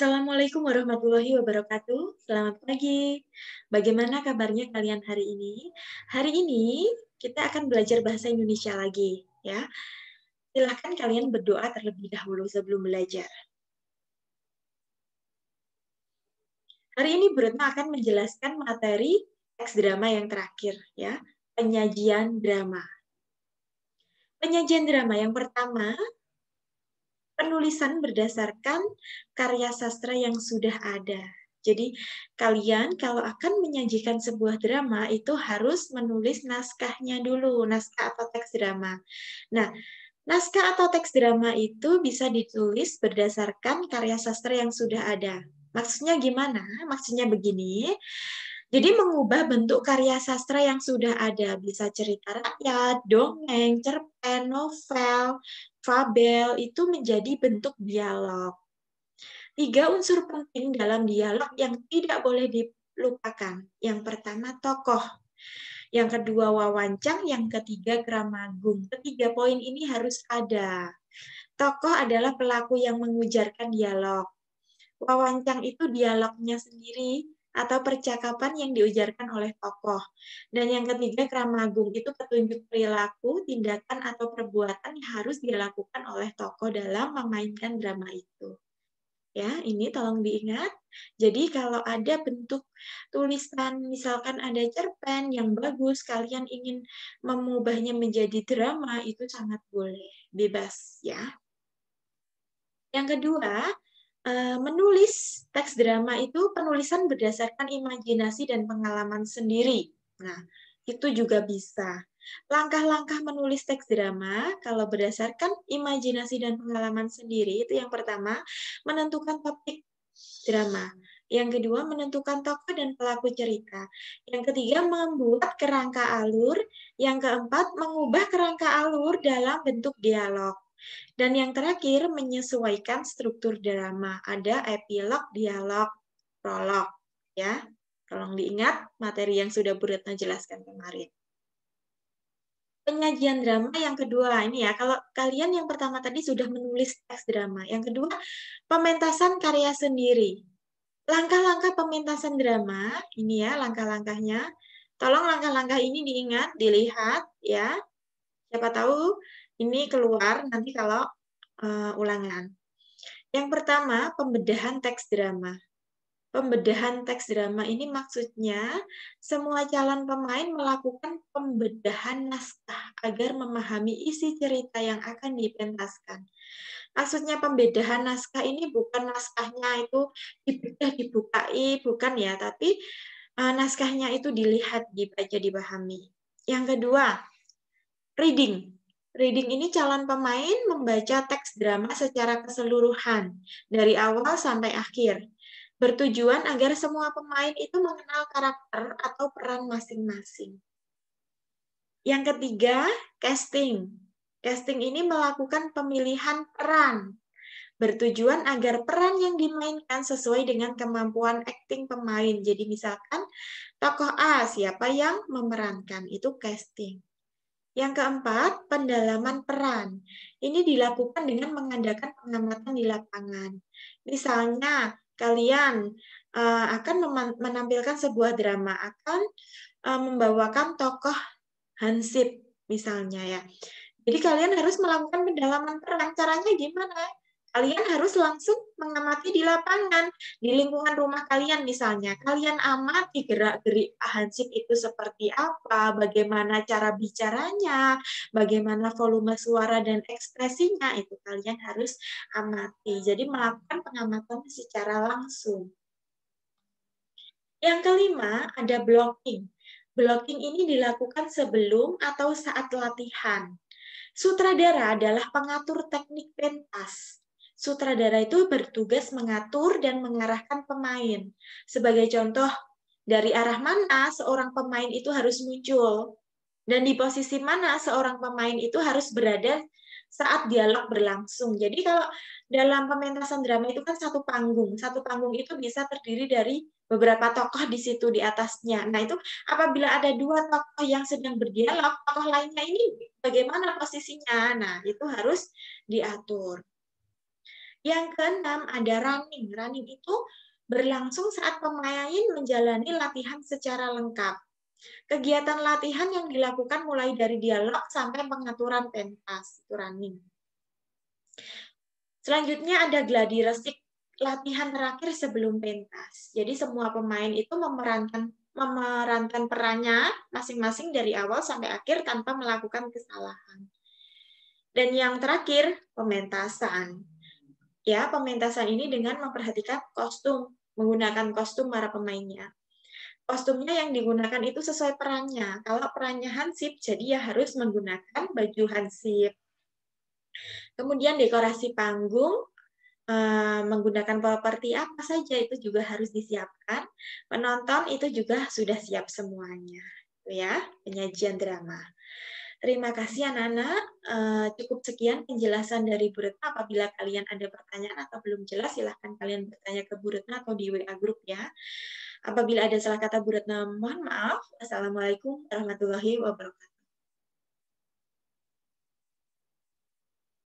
Assalamualaikum warahmatullahi wabarakatuh. Selamat pagi. Bagaimana kabarnya kalian hari ini? Hari ini kita akan belajar bahasa Indonesia lagi, ya. Silahkan kalian berdoa terlebih dahulu sebelum belajar. Hari ini Bu Retno akan menjelaskan materi teks drama yang terakhir, ya. Penyajian drama. Penyajian drama yang pertama, penulisan berdasarkan karya sastra yang sudah ada. Jadi kalian kalau akan menyajikan sebuah drama itu harus menulis naskahnya dulu, naskah atau teks drama. Nah, naskah atau teks drama itu bisa ditulis berdasarkan karya sastra yang sudah ada. Maksudnya gimana? Maksudnya begini. Jadi mengubah bentuk karya sastra yang sudah ada, bisa cerita rakyat, dongeng, cerpen, novel, fabel, itu menjadi bentuk dialog. 3 unsur penting dalam dialog yang tidak boleh dilupakan. Yang pertama, tokoh. Yang kedua, wawancang. Yang ketiga, gramagung. Ketiga poin ini harus ada. Tokoh adalah pelaku yang mengujarkan dialog. Wawancang itu dialognya sendiri atau percakapan yang diujarkan oleh tokoh. Dan yang ketiga, gramagung itu petunjuk perilaku, tindakan, atau perbuatan yang harus dilakukan oleh tokoh dalam memainkan drama itu. Ya, ini tolong diingat. Jadi kalau ada bentuk tulisan, misalkan ada cerpen yang bagus, kalian ingin mengubahnya menjadi drama, itu sangat boleh, bebas ya. Yang kedua, menulis teks drama itu penulisan berdasarkan imajinasi dan pengalaman sendiri. Nah, itu juga bisa. Langkah-langkah menulis teks drama, kalau berdasarkan imajinasi dan pengalaman sendiri, itu yang pertama, menentukan topik drama. Yang kedua, menentukan tokoh dan pelaku cerita. Yang ketiga, membuat kerangka alur. Yang keempat, mengubah kerangka alur dalam bentuk dialog. Dan yang terakhir, menyesuaikan struktur drama. Ada epilog, dialog, prolog. Ya, tolong diingat materi yang sudah Bu Retno jelaskan kemarin. Penyajian drama yang kedua, ini ya, kalau kalian yang pertama tadi sudah menulis teks drama. Yang kedua, pementasan karya sendiri. Langkah-langkah pementasan drama, ini ya langkah-langkahnya. Tolong langkah-langkah ini diingat, dilihat ya. Siapa tahu ini keluar nanti kalau ulangan. Yang pertama, pembedahan teks drama. Pembedahan teks drama ini maksudnya semua calon pemain melakukan pembedahan naskah agar memahami isi cerita yang akan dipentaskan. Maksudnya pembedahan naskah ini bukan naskahnya itu dibedah, dibukai, bukan ya, tapi naskahnya itu dilihat, dibaca, dipahami. Yang kedua, reading. Reading ini calon pemain membaca teks drama secara keseluruhan, dari awal sampai akhir. Bertujuan agar semua pemain itu mengenal karakter atau peran masing-masing. Yang ketiga, casting. Casting ini melakukan pemilihan peran. Bertujuan agar peran yang dimainkan sesuai dengan kemampuan akting pemain. Jadi misalkan tokoh A, siapa yang memerankan, itu casting. Yang keempat, pendalaman peran. Ini dilakukan dengan mengadakan pengamatan di lapangan. Misalnya, kalian akan menampilkan sebuah drama, akan membawakan tokoh Hansip, misalnya ya. Jadi kalian harus melakukan pendalaman peran. Caranya gimana? Kalian harus langsung mengamati di lapangan, di lingkungan rumah kalian misalnya. Kalian amati gerak-gerik Pak Hansip itu seperti apa, bagaimana cara bicaranya, bagaimana volume suara dan ekspresinya, itu kalian harus amati. Jadi melakukan pengamatan secara langsung. Yang kelima, ada blocking. Blocking ini dilakukan sebelum atau saat latihan. Sutradara adalah pengatur teknik pentas. Sutradara itu bertugas mengatur dan mengarahkan pemain. Sebagai contoh, dari arah mana seorang pemain itu harus muncul, dan di posisi mana seorang pemain itu harus berada saat dialog berlangsung. Jadi kalau dalam pementasan drama itu kan satu panggung. Satu panggung itu bisa terdiri dari beberapa tokoh di situ di atasnya. Nah itu apabila ada 2 tokoh yang sedang berdialog, tokoh lainnya ini bagaimana posisinya? Nah itu harus diatur. Yang keenam ada running. Running itu berlangsung saat pemain menjalani latihan secara lengkap. Kegiatan latihan yang dilakukan mulai dari dialog sampai pengaturan pentas, itu running. Selanjutnya ada gladi resik, latihan terakhir sebelum pentas. Jadi semua pemain itu memerankan perannya masing-masing dari awal sampai akhir tanpa melakukan kesalahan. Dan yang terakhir, pementasan. Ya, pementasan ini dengan memperhatikan kostum, menggunakan kostum para pemainnya. Kostumnya yang digunakan itu sesuai perannya. Kalau perannya Hansip, jadi ya harus menggunakan baju Hansip. Kemudian dekorasi panggung, menggunakan properti apa saja itu juga harus disiapkan. Penonton itu juga sudah siap semuanya. Itu ya, penyajian drama. Terima kasih anak-anak. Cukup sekian penjelasan dari Bu Retno. Apabila kalian ada pertanyaan atau belum jelas, silahkan kalian bertanya ke Bu Retno atau di WA Group ya. Apabila ada salah kata Bu Retno, mohon maaf. Assalamualaikum warahmatullahi wabarakatuh.